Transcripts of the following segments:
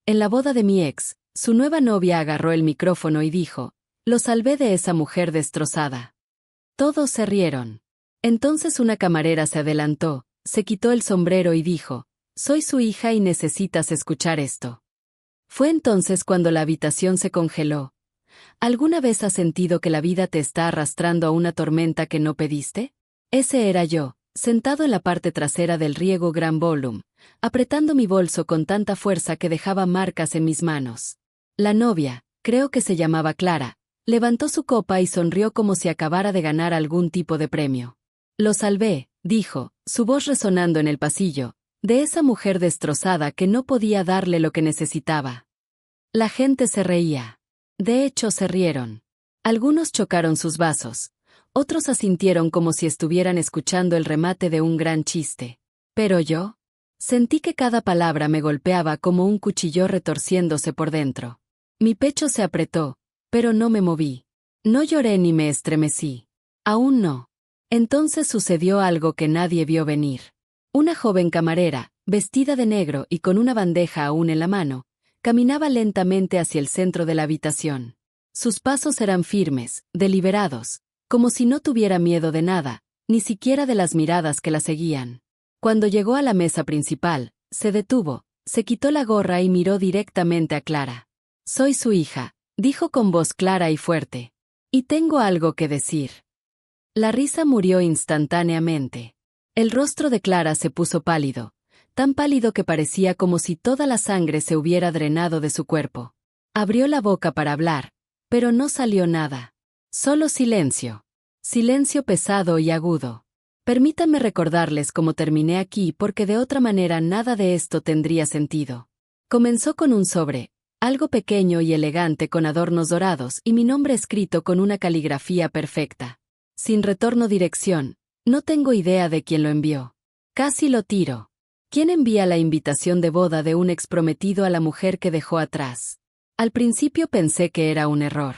En la boda de mi ex, su nueva novia agarró el micrófono y dijo, lo salvé de esa mujer destrozada. Todos se rieron. Entonces una camarera se adelantó, se quitó el sombrero y dijo, soy su hija y necesitas escuchar esto. Fue entonces cuando la habitación se congeló. ¿Alguna vez has sentido que la vida te está arrastrando a una tormenta que no pediste? Ese era yo, sentado en la parte trasera del riego Gran Volume, apretando mi bolso con tanta fuerza que dejaba marcas en mis manos. La novia, creo que se llamaba Clara, levantó su copa y sonrió como si acabara de ganar algún tipo de premio. Lo salvé, dijo, su voz resonando en el pasillo, de esa mujer destrozada que no podía darle lo que necesitaba. La gente se reía. De hecho, se rieron. Algunos chocaron sus vasos. Otros asintieron como si estuvieran escuchando el remate de un gran chiste. Pero yo sentí que cada palabra me golpeaba como un cuchillo retorciéndose por dentro. Mi pecho se apretó, pero no me moví. No lloré ni me estremecí. Aún no. Entonces sucedió algo que nadie vio venir. Una joven camarera, vestida de negro y con una bandeja aún en la mano, caminaba lentamente hacia el centro de la habitación. Sus pasos eran firmes, deliberados, como si no tuviera miedo de nada, ni siquiera de las miradas que la seguían. Cuando llegó a la mesa principal, se detuvo, se quitó la gorra y miró directamente a Clara. Soy su hija, dijo con voz clara y fuerte. Y tengo algo que decir. La risa murió instantáneamente. El rostro de Clara se puso pálido, tan pálido que parecía como si toda la sangre se hubiera drenado de su cuerpo. Abrió la boca para hablar, pero no salió nada. Solo silencio. Silencio pesado y agudo. Permítanme recordarles cómo terminé aquí porque de otra manera nada de esto tendría sentido. Comenzó con un sobre, algo pequeño y elegante con adornos dorados y mi nombre escrito con una caligrafía perfecta. Sin retorno dirección, no tengo idea de quién lo envió. Casi lo tiro. ¿Quién envía la invitación de boda de un exprometido a la mujer que dejó atrás? Al principio pensé que era un error.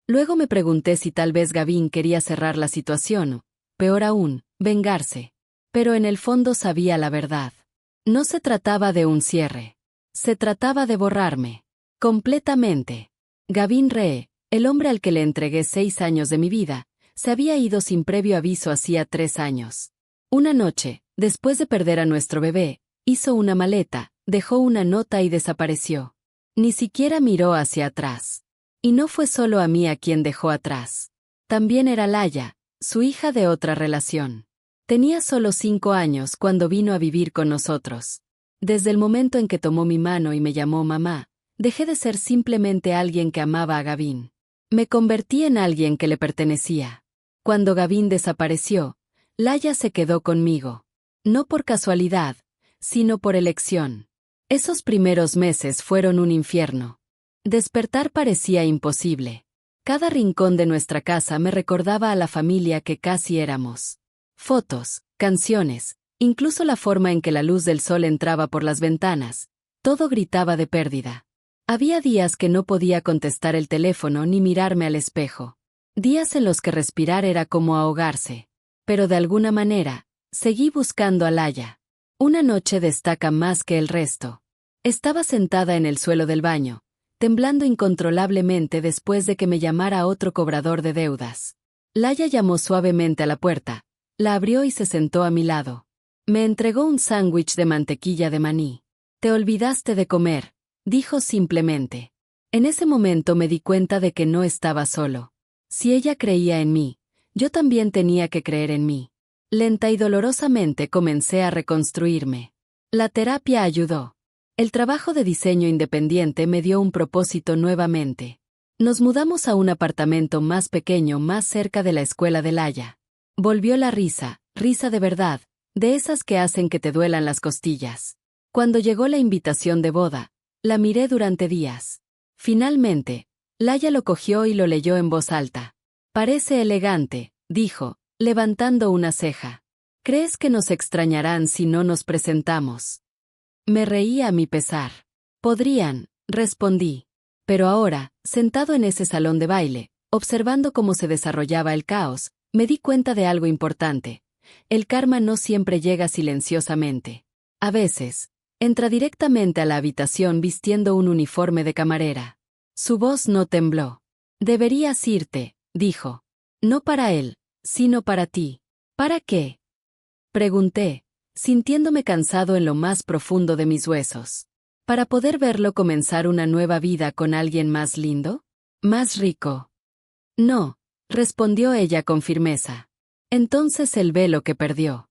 Luego me pregunté si tal vez Gavin quería cerrar la situación o, peor aún, vengarse. Pero en el fondo sabía la verdad. No se trataba de un cierre. Se trataba de borrarme. Completamente. Gavin Ree, el hombre al que le entregué 6 años de mi vida, se había ido sin previo aviso hacía 3 años. Una noche, después de perder a nuestro bebé, hizo una maleta, dejó una nota y desapareció. Ni siquiera miró hacia atrás. Y no fue solo a mí a quien dejó atrás. También era Laia, su hija de otra relación. Tenía solo 5 años cuando vino a vivir con nosotros. Desde el momento en que tomó mi mano y me llamó mamá, dejé de ser simplemente alguien que amaba a Gavin. Me convertí en alguien que le pertenecía. Cuando Gavin desapareció, Laia se quedó conmigo. No por casualidad, sino por elección. Esos primeros meses fueron un infierno. Despertar parecía imposible. Cada rincón de nuestra casa me recordaba a la familia que casi éramos. Fotos, canciones, incluso la forma en que la luz del sol entraba por las ventanas, todo gritaba de pérdida. Había días que no podía contestar el teléfono ni mirarme al espejo. Días en los que respirar era como ahogarse. Pero de alguna manera, seguí buscando a Laia. Una noche destaca más que el resto. Estaba sentada en el suelo del baño, temblando incontrolablemente después de que me llamara otro cobrador de deudas. Laia llamó suavemente a la puerta, la abrió y se sentó a mi lado. Me entregó un sándwich de mantequilla de maní. «Te olvidaste de comer», dijo simplemente. En ese momento me di cuenta de que no estaba solo. Si ella creía en mí, yo también tenía que creer en mí. Lenta y dolorosamente comencé a reconstruirme. La terapia ayudó. El trabajo de diseño independiente me dio un propósito nuevamente. Nos mudamos a un apartamento más pequeño más cerca de la escuela de Laia. Volvió la risa, risa de verdad, de esas que hacen que te duelan las costillas. Cuando llegó la invitación de boda, la miré durante días. Finalmente, Laia lo cogió y lo leyó en voz alta. «Parece elegante», dijo, levantando una ceja. «¿Crees que nos extrañarán si no nos presentamos?» Me reí a mi pesar. «Podrían», respondí. Pero ahora, sentado en ese salón de baile, observando cómo se desarrollaba el caos, me di cuenta de algo importante. El karma no siempre llega silenciosamente. A veces, Entra directamente a la habitación vistiendo un uniforme de camarera. Su voz no tembló. Deberías irte, dijo. No para él, sino para ti. ¿Para qué? Pregunté, sintiéndome cansado en lo más profundo de mis huesos. ¿Para poder verlo comenzar una nueva vida con alguien más lindo? ¿Más rico? No, respondió ella con firmeza. Entonces él ve lo que perdió.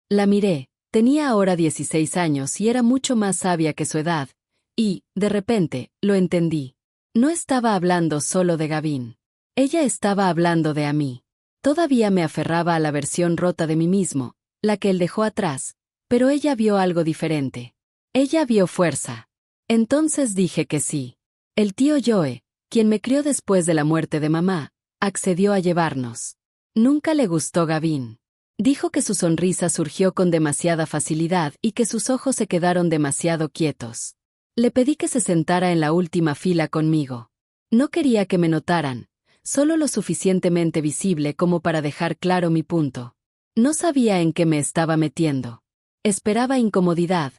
La miré, tenía ahora 16 años y era mucho más sabia que su edad, y, de repente, lo entendí. No estaba hablando solo de Gavin. Ella estaba hablando de a mí. Todavía me aferraba a la versión rota de mí mismo, la que él dejó atrás, pero ella vio algo diferente. Ella vio fuerza. Entonces dije que sí. El tío Joe, quien me crió después de la muerte de mamá, accedió a llevarnos. Nunca le gustó Gavin. Dijo que su sonrisa surgió con demasiada facilidad y que sus ojos se quedaron demasiado quietos. Le pedí que se sentara en la última fila conmigo. No quería que me notaran, solo lo suficientemente visible como para dejar claro mi punto. No sabía en qué me estaba metiendo. Esperaba incomodidad,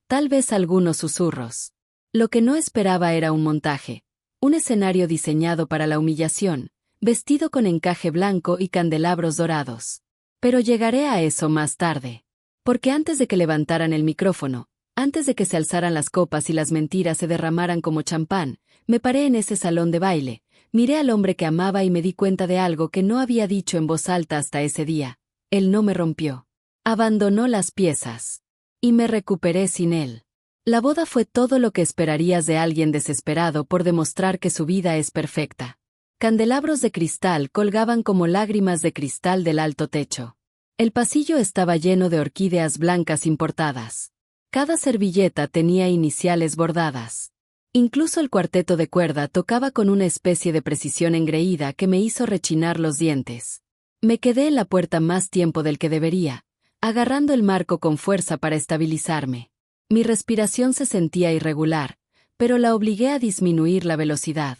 tal vez algunos susurros. Lo que no esperaba era un montaje, un escenario diseñado para la humillación, vestido con encaje blanco y candelabros dorados. Pero llegaré a eso más tarde. Porque antes de que levantaran el micrófono, antes de que se alzaran las copas y las mentiras se derramaran como champán, me paré en ese salón de baile, miré al hombre que amaba y me di cuenta de algo que no había dicho en voz alta hasta ese día. Él no me rompió. Abandonó las piezas. Y me recuperé sin él. La boda fue todo lo que esperarías de alguien desesperado por demostrar que su vida es perfecta. Candelabros de cristal colgaban como lágrimas de cristal del alto techo. El pasillo estaba lleno de orquídeas blancas importadas. Cada servilleta tenía iniciales bordadas. Incluso el cuarteto de cuerda tocaba con una especie de precisión engreída que me hizo rechinar los dientes. Me quedé en la puerta más tiempo del que debería, agarrando el marco con fuerza para estabilizarme. Mi respiración se sentía irregular, pero la obligué a disminuir la velocidad.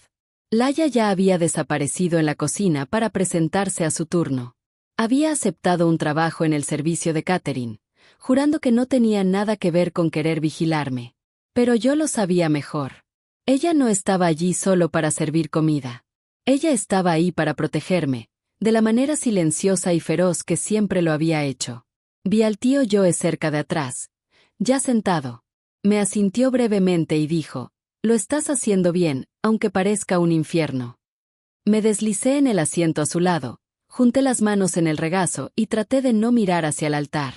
Laia ya había desaparecido en la cocina para presentarse a su turno. Había aceptado un trabajo en el servicio de catering, jurando que no tenía nada que ver con querer vigilarme. Pero yo lo sabía mejor. Ella no estaba allí solo para servir comida. Ella estaba ahí para protegerme, de la manera silenciosa y feroz que siempre lo había hecho. Vi al tío Joe cerca de atrás, ya sentado. Me asintió brevemente y dijo, «Lo estás haciendo bien, aunque parezca un infierno». Me deslicé en el asiento a su lado, junté las manos en el regazo y traté de no mirar hacia el altar.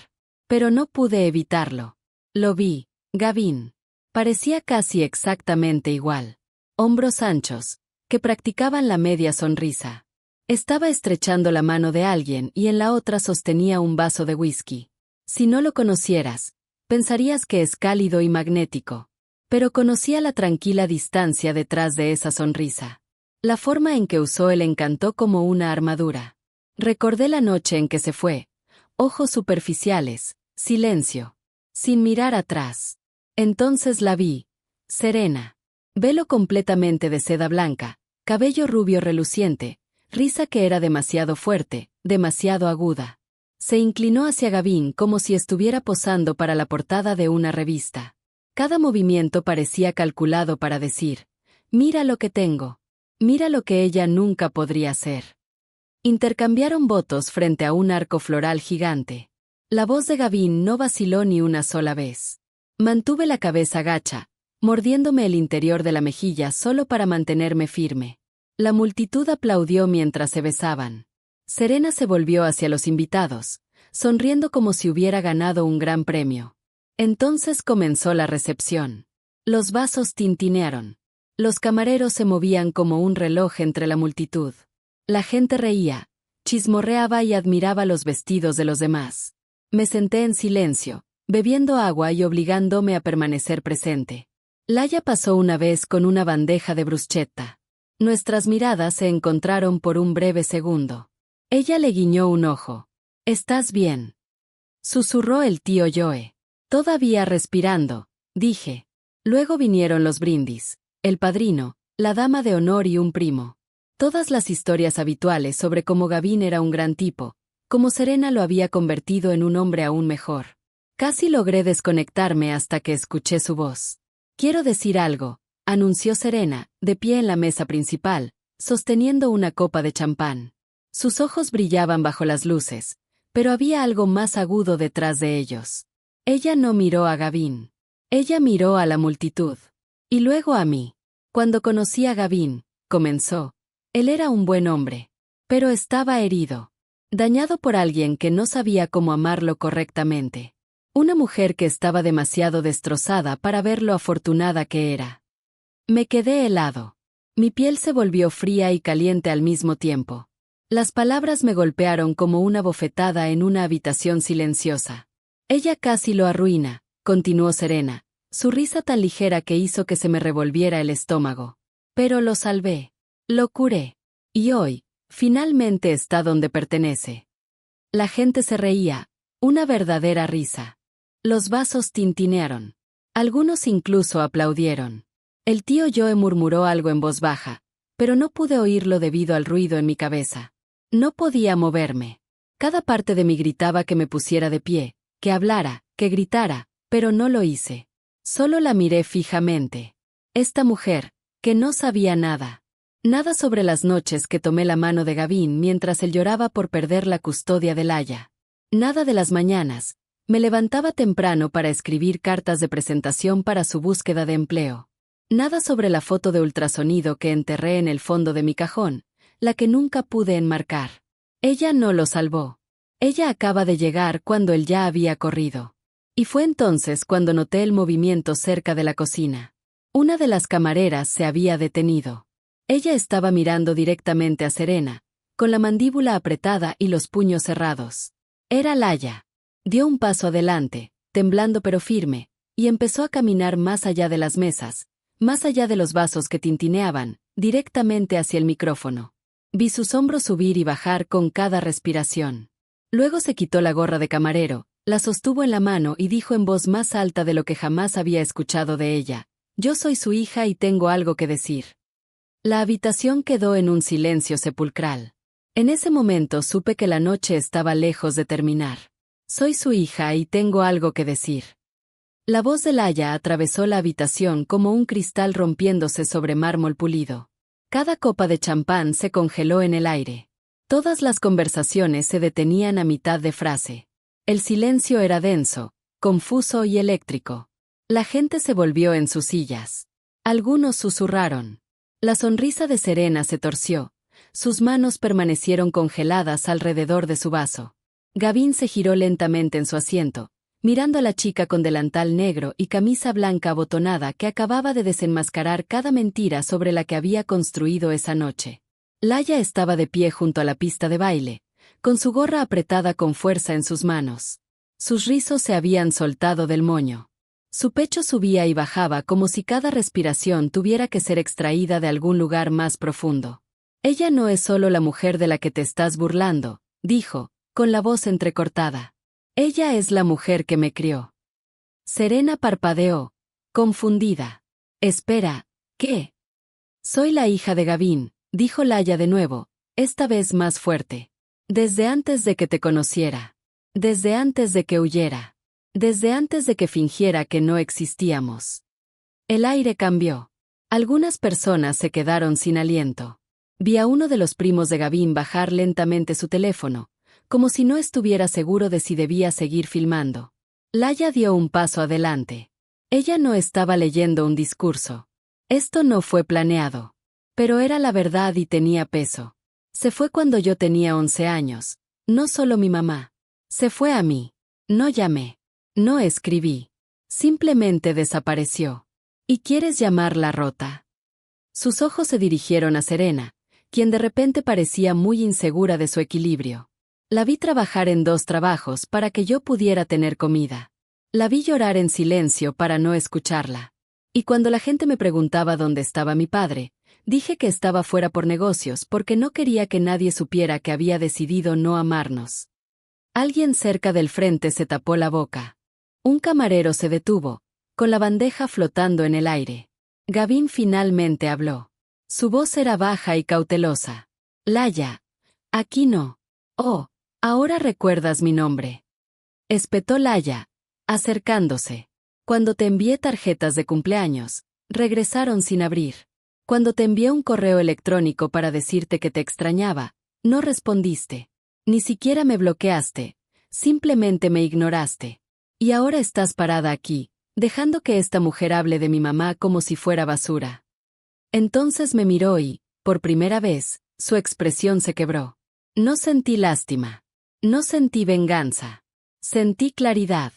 Pero no pude evitarlo. Lo vi, Gavin. Parecía casi exactamente igual. Hombros anchos, que practicaban la media sonrisa. Estaba estrechando la mano de alguien y en la otra sostenía un vaso de whisky. Si no lo conocieras, pensarías que es cálido y magnético. Pero conocía la tranquila distancia detrás de esa sonrisa. La forma en que usó él encantó como una armadura. Recordé la noche en que se fue. Ojos superficiales, silencio. Sin mirar atrás. Entonces la vi. Serena. Velo completamente de seda blanca, cabello rubio reluciente, risa que era demasiado fuerte, demasiado aguda. Se inclinó hacia Gavin como si estuviera posando para la portada de una revista. Cada movimiento parecía calculado para decir, «Mira lo que tengo. Mira lo que ella nunca podría hacer». Intercambiaron votos frente a un arco floral gigante. La voz de Gavin no vaciló ni una sola vez. Mantuve la cabeza gacha, mordiéndome el interior de la mejilla solo para mantenerme firme. La multitud aplaudió mientras se besaban. Serena se volvió hacia los invitados, sonriendo como si hubiera ganado un gran premio. Entonces comenzó la recepción. Los vasos tintinearon. Los camareros se movían como un reloj entre la multitud. La gente reía, chismorreaba y admiraba los vestidos de los demás. Me senté en silencio, bebiendo agua y obligándome a permanecer presente. Laia pasó una vez con una bandeja de bruschetta. Nuestras miradas se encontraron por un breve segundo. Ella le guiñó un ojo. «¿Estás bien?», susurró el tío Joe. «Todavía respirando», dije. Luego vinieron los brindis, el padrino, la dama de honor y un primo. Todas las historias habituales sobre cómo Gavin era un gran tipo, cómo Serena lo había convertido en un hombre aún mejor. Casi logré desconectarme hasta que escuché su voz. Quiero decir algo, anunció Serena, de pie en la mesa principal, sosteniendo una copa de champán. Sus ojos brillaban bajo las luces, pero había algo más agudo detrás de ellos. Ella no miró a Gavin. Ella miró a la multitud. Y luego a mí. Cuando conocí a Gavin, comenzó. Él era un buen hombre. Pero estaba herido. Dañado por alguien que no sabía cómo amarlo correctamente. Una mujer que estaba demasiado destrozada para ver lo afortunada que era. Me quedé helado. Mi piel se volvió fría y caliente al mismo tiempo. Las palabras me golpearon como una bofetada en una habitación silenciosa. Ella casi lo arruina, continuó Serena, su risa tan ligera que hizo que se me revolviera el estómago. Pero lo salvé. Lo curé. Y hoy, finalmente está donde pertenece. La gente se reía, una verdadera risa. Los vasos tintinearon. Algunos incluso aplaudieron. El tío Joe murmuró algo en voz baja, pero no pude oírlo debido al ruido en mi cabeza. No podía moverme. Cada parte de mí gritaba que me pusiera de pie, que hablara, que gritara, pero no lo hice. Solo la miré fijamente. Esta mujer, que no sabía nada. Nada sobre las noches que tomé la mano de Gavin mientras él lloraba por perder la custodia de Laia. Nada de las mañanas. Me levantaba temprano para escribir cartas de presentación para su búsqueda de empleo. Nada sobre la foto de ultrasonido que enterré en el fondo de mi cajón, la que nunca pude enmarcar. Ella no lo salvó. Ella acaba de llegar cuando él ya había corrido. Y fue entonces cuando noté el movimiento cerca de la cocina. Una de las camareras se había detenido. Ella estaba mirando directamente a Serena, con la mandíbula apretada y los puños cerrados. Era Laia. Dio un paso adelante, temblando pero firme, y empezó a caminar más allá de las mesas, más allá de los vasos que tintineaban, directamente hacia el micrófono. Vi sus hombros subir y bajar con cada respiración. Luego se quitó la gorra de camarero, la sostuvo en la mano y dijo en voz más alta de lo que jamás había escuchado de ella: «Yo soy su hija y tengo algo que decir». La habitación quedó en un silencio sepulcral. En ese momento supe que la noche estaba lejos de terminar. Soy su hija y tengo algo que decir. La voz de Laia atravesó la habitación como un cristal rompiéndose sobre mármol pulido. Cada copa de champán se congeló en el aire. Todas las conversaciones se detenían a mitad de frase. El silencio era denso, confuso y eléctrico. La gente se volvió en sus sillas. Algunos susurraron. La sonrisa de Serena se torció. Sus manos permanecieron congeladas alrededor de su vaso. Gavin se giró lentamente en su asiento, mirando a la chica con delantal negro y camisa blanca abotonada que acababa de desenmascarar cada mentira sobre la que había construido esa noche. Laia estaba de pie junto a la pista de baile, con su gorra apretada con fuerza en sus manos. Sus rizos se habían soltado del moño. Su pecho subía y bajaba como si cada respiración tuviera que ser extraída de algún lugar más profundo. «Ella no es solo la mujer de la que te estás burlando», dijo, con la voz entrecortada. «Ella es la mujer que me crió». Serena parpadeó, confundida. «Espera, ¿qué?» «Soy la hija de Gavin», dijo Laia de nuevo, esta vez más fuerte. «Desde antes de que te conociera. Desde antes de que huyera. Desde antes de que fingiera que no existíamos». El aire cambió. Algunas personas se quedaron sin aliento. Vi a uno de los primos de Gavin bajar lentamente su teléfono, como si no estuviera seguro de si debía seguir filmando. Laia dio un paso adelante. Ella no estaba leyendo un discurso. Esto no fue planeado. Pero era la verdad y tenía peso. Se fue cuando yo tenía 11 años. No solo mi mamá. Se fue a mí. No llamé. No escribí. Simplemente desapareció. ¿Y quieres llamarla rota? Sus ojos se dirigieron a Serena, quien de repente parecía muy insegura de su equilibrio. La vi trabajar en 2 trabajos para que yo pudiera tener comida. La vi llorar en silencio para no escucharla. Y cuando la gente me preguntaba dónde estaba mi padre, dije que estaba fuera por negocios porque no quería que nadie supiera que había decidido no amarnos. Alguien cerca del frente se tapó la boca. Un camarero se detuvo, con la bandeja flotando en el aire. Gavin finalmente habló. Su voz era baja y cautelosa. «Laia, aquí no. Oh, ahora recuerdas mi nombre». Espetó Laia, acercándose. Cuando te envié tarjetas de cumpleaños, regresaron sin abrir. Cuando te envié un correo electrónico para decirte que te extrañaba, no respondiste. Ni siquiera me bloqueaste, simplemente me ignoraste. Y ahora estás parada aquí, dejando que esta mujer hable de mi mamá como si fuera basura. Entonces me miró y, por primera vez, su expresión se quebró. No sentí lástima. No sentí venganza. Sentí claridad.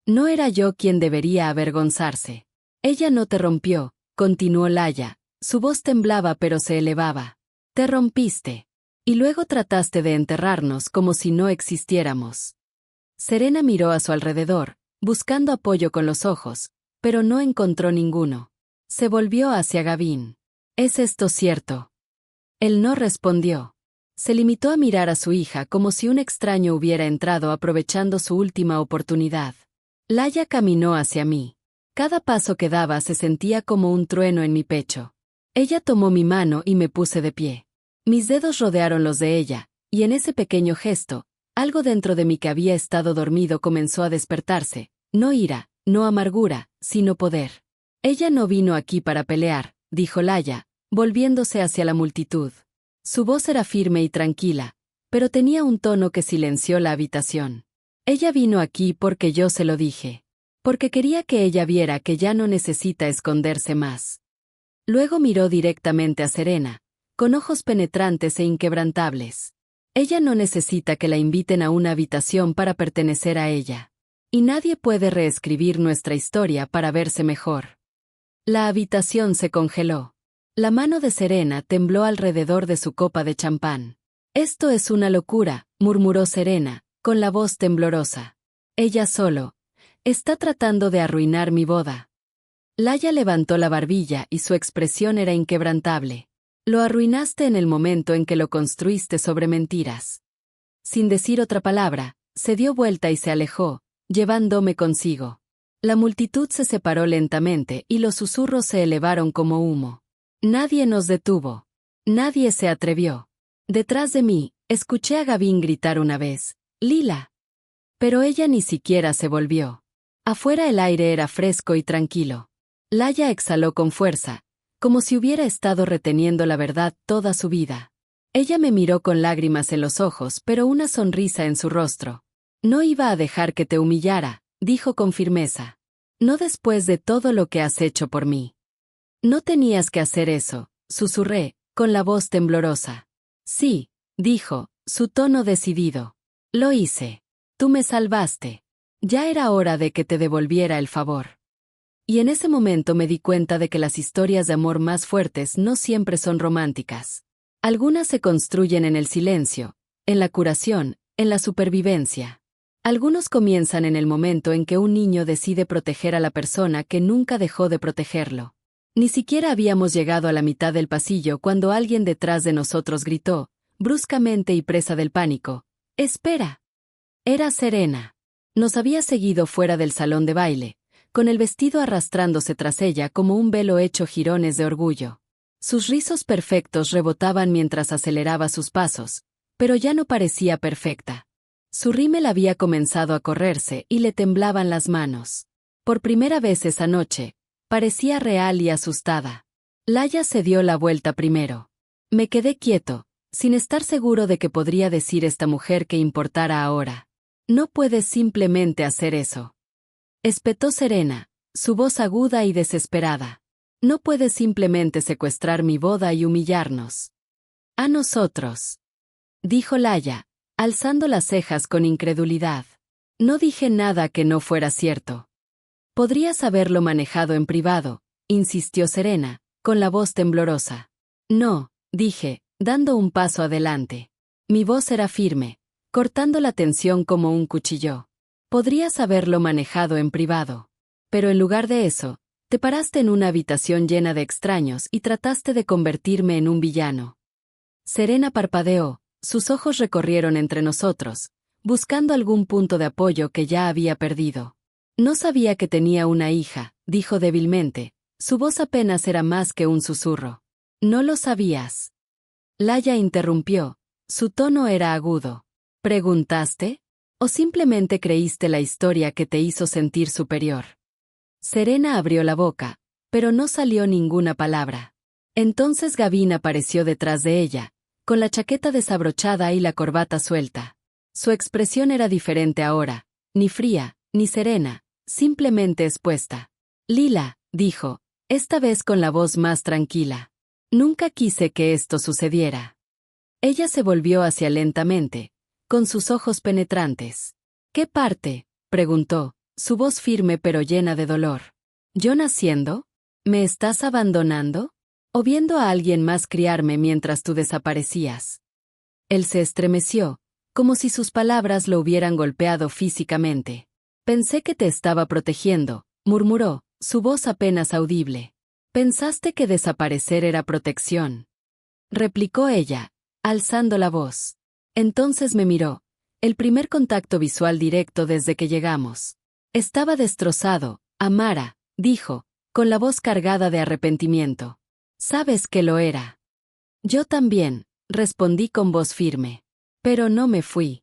No era yo quien debería avergonzarse. Ella no te rompió, continuó Laya. Su voz temblaba pero se elevaba. Te rompiste. Y luego trataste de enterrarnos como si no existiéramos. Serena miró a su alrededor, buscando apoyo con los ojos, pero no encontró ninguno. Se volvió hacia Gavin. ¿Es esto cierto? Él no respondió. Se limitó a mirar a su hija como si un extraño hubiera entrado aprovechando su última oportunidad. Laya caminó hacia mí. Cada paso que daba se sentía como un trueno en mi pecho. Ella tomó mi mano y me puse de pie. Mis dedos rodearon los de ella, y en ese pequeño gesto, algo dentro de mí que había estado dormido comenzó a despertarse, no ira, no amargura, sino poder. Ella no vino aquí para pelear, dijo Laya, volviéndose hacia la multitud. Su voz era firme y tranquila, pero tenía un tono que silenció la habitación. Ella vino aquí porque yo se lo dije. Porque quería que ella viera que ya no necesita esconderse más. Luego miró directamente a Serena, con ojos penetrantes e inquebrantables. Ella no necesita que la inviten a una habitación para pertenecer a ella. Y nadie puede reescribir nuestra historia para verse mejor. La habitación se congeló. La mano de Serena tembló alrededor de su copa de champán. Esto es una locura, murmuró Serena, con la voz temblorosa. Ella solo está tratando de arruinar mi boda. Laya levantó la barbilla y su expresión era inquebrantable. Lo arruinaste en el momento en que lo construiste sobre mentiras. Sin decir otra palabra, se dio vuelta y se alejó, llevándome consigo. La multitud se separó lentamente y los susurros se elevaron como humo. Nadie nos detuvo. Nadie se atrevió. Detrás de mí, escuché a Gavin gritar una vez, «Lila». Pero ella ni siquiera se volvió. Afuera el aire era fresco y tranquilo. Laya exhaló con fuerza, como si hubiera estado reteniendo la verdad toda su vida. Ella me miró con lágrimas en los ojos pero una sonrisa en su rostro. No iba a dejar que te humillara, dijo con firmeza. No después de todo lo que has hecho por mí. No tenías que hacer eso, susurré, con la voz temblorosa. Sí, dijo, su tono decidido. Lo hice. Tú me salvaste. Ya era hora de que te devolviera el favor. Y en ese momento me di cuenta de que las historias de amor más fuertes no siempre son románticas. Algunas se construyen en el silencio, en la curación, en la supervivencia. Algunos comienzan en el momento en que un niño decide proteger a la persona que nunca dejó de protegerlo. Ni siquiera habíamos llegado a la mitad del pasillo cuando alguien detrás de nosotros gritó, bruscamente y presa del pánico, «¡Espera!». Era Serena. Nos había seguido fuera del salón de baile, con el vestido arrastrándose tras ella como un velo hecho jirones de orgullo. Sus rizos perfectos rebotaban mientras aceleraba sus pasos, pero ya no parecía perfecta. Su rímel había comenzado a correrse y le temblaban las manos. Por primera vez esa noche, parecía real y asustada. Laya se dio la vuelta primero. Me quedé quieto, sin estar seguro de que podría decir esta mujer que importara ahora. No puedes simplemente hacer eso. Espetó Serena, su voz aguda y desesperada. No puedes simplemente secuestrar mi boda y humillarnos. A nosotros. Dijo Laya, alzando las cejas con incredulidad. No dije nada que no fuera cierto. Podrías haberlo manejado en privado, insistió Serena, con la voz temblorosa. No, dije, dando un paso adelante. Mi voz era firme, cortando la tensión como un cuchillo. Podrías haberlo manejado en privado. Pero en lugar de eso, te paraste en una habitación llena de extraños y trataste de convertirme en un villano. Serena parpadeó, sus ojos recorrieron entre nosotros, buscando algún punto de apoyo que ya había perdido. No sabía que tenía una hija, dijo débilmente, su voz apenas era más que un susurro. No lo sabías. Laya interrumpió, su tono era agudo. ¿Preguntaste? ¿O simplemente creíste la historia que te hizo sentir superior? Serena abrió la boca, pero no salió ninguna palabra. Entonces Gavin apareció detrás de ella, con la chaqueta desabrochada y la corbata suelta. Su expresión era diferente ahora, ni fría, ni serena, simplemente expuesta. Lila, dijo, esta vez con la voz más tranquila. Nunca quise que esto sucediera. Ella se volvió hacia lentamente, con sus ojos penetrantes. ¿Qué parte?, preguntó, su voz firme pero llena de dolor. ¿Yo naciendo? ¿Me estás abandonando? ¿O viendo a alguien más criarme mientras tú desaparecías? Él se estremeció, como si sus palabras lo hubieran golpeado físicamente. Pensé que te estaba protegiendo, murmuró, su voz apenas audible. ¿Pensaste que desaparecer era protección?, replicó ella, alzando la voz. Entonces me miró, el primer contacto visual directo desde que llegamos. Estaba destrozado, Amara, dijo, con la voz cargada de arrepentimiento. Sabes que lo era. Yo también, respondí con voz firme. Pero no me fui.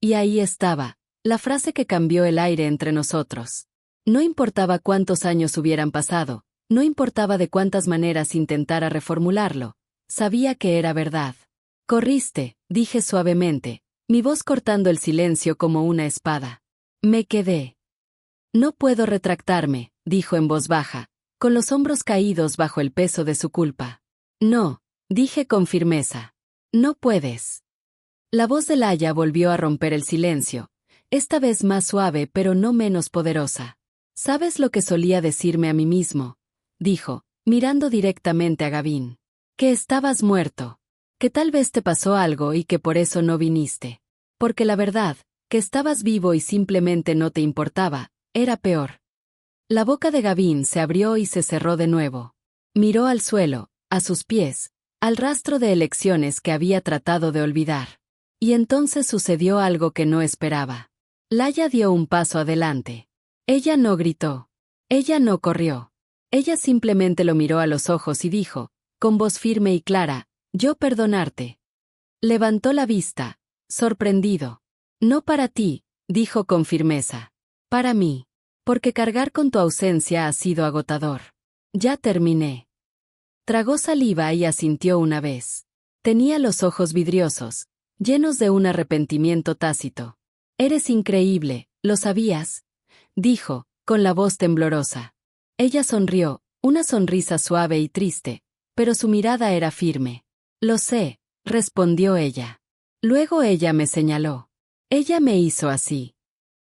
Y ahí estaba, la frase que cambió el aire entre nosotros. No importaba cuántos años hubieran pasado, no importaba de cuántas maneras intentara reformularlo, sabía que era verdad. Corriste, dije suavemente, mi voz cortando el silencio como una espada. Me quedé. No puedo retractarme, dijo en voz baja, con los hombros caídos bajo el peso de su culpa. No, dije con firmeza. No puedes. La voz de Laia volvió a romper el silencio, esta vez más suave pero no menos poderosa. ¿Sabes lo que solía decirme a mí mismo?, dijo, mirando directamente a Gavin. Que estabas muerto. Que tal vez te pasó algo y que por eso no viniste. Porque la verdad, que estabas vivo y simplemente no te importaba, era peor. La boca de Gavin se abrió y se cerró de nuevo. Miró al suelo, a sus pies, al rastro de elecciones que había tratado de olvidar. Y entonces sucedió algo que no esperaba. Laia dio un paso adelante. Ella no gritó. Ella no corrió. Ella simplemente lo miró a los ojos y dijo, con voz firme y clara, yo perdonarte. Levantó la vista, sorprendido. No para ti, dijo con firmeza. Para mí. Porque cargar con tu ausencia ha sido agotador. Ya terminé. Tragó saliva y asintió una vez. Tenía los ojos vidriosos, llenos de un arrepentimiento tácito. Eres increíble, ¿lo sabías?, dijo, con la voz temblorosa. Ella sonrió, una sonrisa suave y triste, pero su mirada era firme. Lo sé, respondió ella. Luego ella me señaló. Ella me hizo así.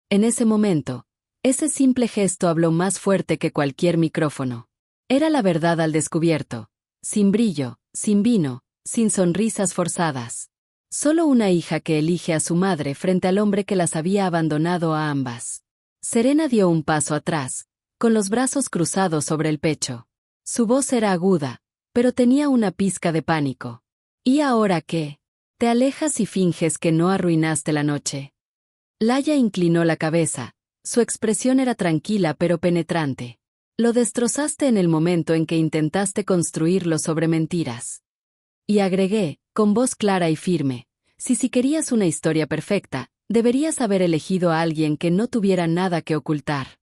En ese momento, ese simple gesto habló más fuerte que cualquier micrófono. Era la verdad al descubierto, sin brillo, sin vino, sin sonrisas forzadas. Solo una hija que elige a su madre frente al hombre que las había abandonado a ambas. Serena dio un paso atrás, con los brazos cruzados sobre el pecho. Su voz era aguda, pero tenía una pizca de pánico. ¿Y ahora qué? ¿Te alejas y finges que no arruinaste la noche? Laia inclinó la cabeza, su expresión era tranquila pero penetrante. Lo destrozaste en el momento en que intentaste construirlo sobre mentiras. Y agregué, con voz clara y firme, si querías una historia perfecta, deberías haber elegido a alguien que no tuviera nada que ocultar.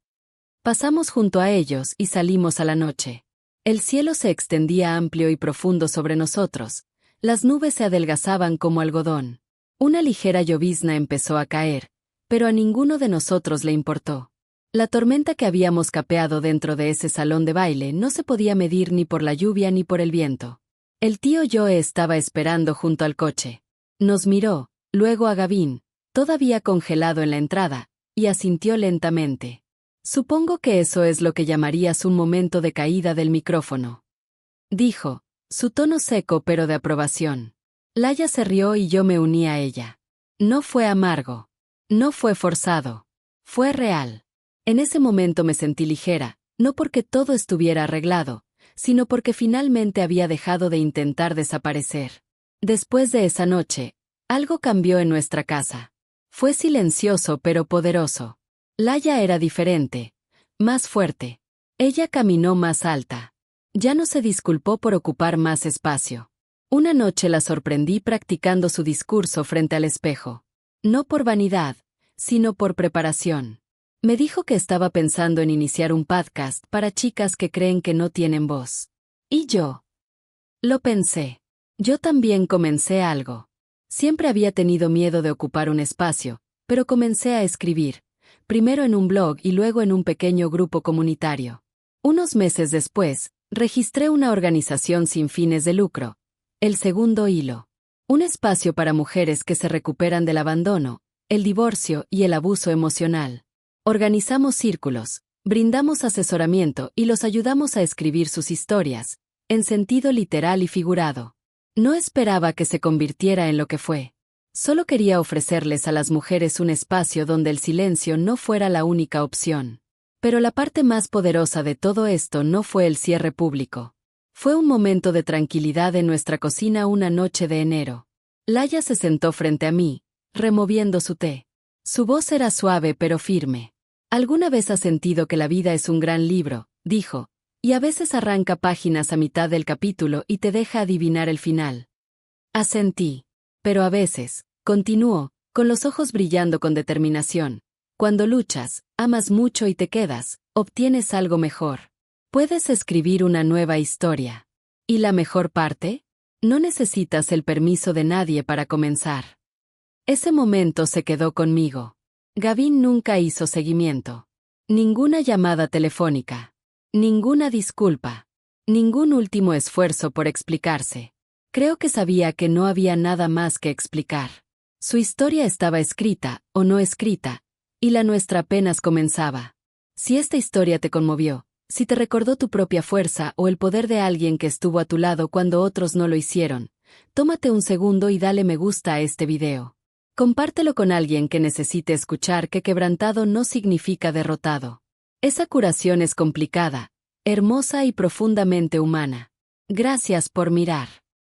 Pasamos junto a ellos y salimos a la noche. El cielo se extendía amplio y profundo sobre nosotros, las nubes se adelgazaban como algodón. Una ligera llovizna empezó a caer, pero a ninguno de nosotros le importó. La tormenta que habíamos capeado dentro de ese salón de baile no se podía medir ni por la lluvia ni por el viento. El tío Joe estaba esperando junto al coche. Nos miró, luego a Gavin, todavía congelado en la entrada, y asintió lentamente. Supongo que eso es lo que llamarías un momento de caída del micrófono. Dijo, su tono seco pero de aprobación. Laia se rió y yo me uní a ella. No fue amargo. No fue forzado. Fue real. En ese momento me sentí ligera, no porque todo estuviera arreglado, sino porque finalmente había dejado de intentar desaparecer. Después de esa noche, algo cambió en nuestra casa. Fue silencioso pero poderoso. Laia era diferente, más fuerte. Ella caminó más alta. Ya no se disculpó por ocupar más espacio. Una noche la sorprendí practicando su discurso frente al espejo. No por vanidad, sino por preparación. Me dijo que estaba pensando en iniciar un podcast para chicas que creen que no tienen voz. ¿Y yo? Lo pensé. Yo también comencé algo. Siempre había tenido miedo de ocupar un espacio, pero comencé a escribir, primero en un blog y luego en un pequeño grupo comunitario. Unos meses después, registré una organización sin fines de lucro, El Segundo Hilo. Un espacio para mujeres que se recuperan del abandono, el divorcio y el abuso emocional. Organizamos círculos, brindamos asesoramiento y los ayudamos a escribir sus historias, en sentido literal y figurado. No esperaba que se convirtiera en lo que fue. Solo quería ofrecerles a las mujeres un espacio donde el silencio no fuera la única opción. Pero la parte más poderosa de todo esto no fue el cierre público. Fue un momento de tranquilidad en nuestra cocina una noche de enero. Laia se sentó frente a mí, removiendo su té. Su voz era suave pero firme. ¿Alguna vez has sentido que la vida es un gran libro?, dijo, y a veces arranca páginas a mitad del capítulo y te deja adivinar el final? Asentí. Pero a veces, continuó, con los ojos brillando con determinación, cuando luchas, amas mucho y te quedas, obtienes algo mejor. Puedes escribir una nueva historia. ¿Y la mejor parte? No necesitas el permiso de nadie para comenzar. Ese momento se quedó conmigo. Gavin nunca hizo seguimiento. Ninguna llamada telefónica. Ninguna disculpa. Ningún último esfuerzo por explicarse. Creo que sabía que no había nada más que explicar. Su historia estaba escrita, o no escrita, y la nuestra apenas comenzaba. Si esta historia te conmovió, si te recordó tu propia fuerza o el poder de alguien que estuvo a tu lado cuando otros no lo hicieron, tómate un segundo y dale me gusta a este video. Compártelo con alguien que necesite escuchar que quebrantado no significa derrotado. Esa curación es complicada, hermosa y profundamente humana. Gracias por mirar.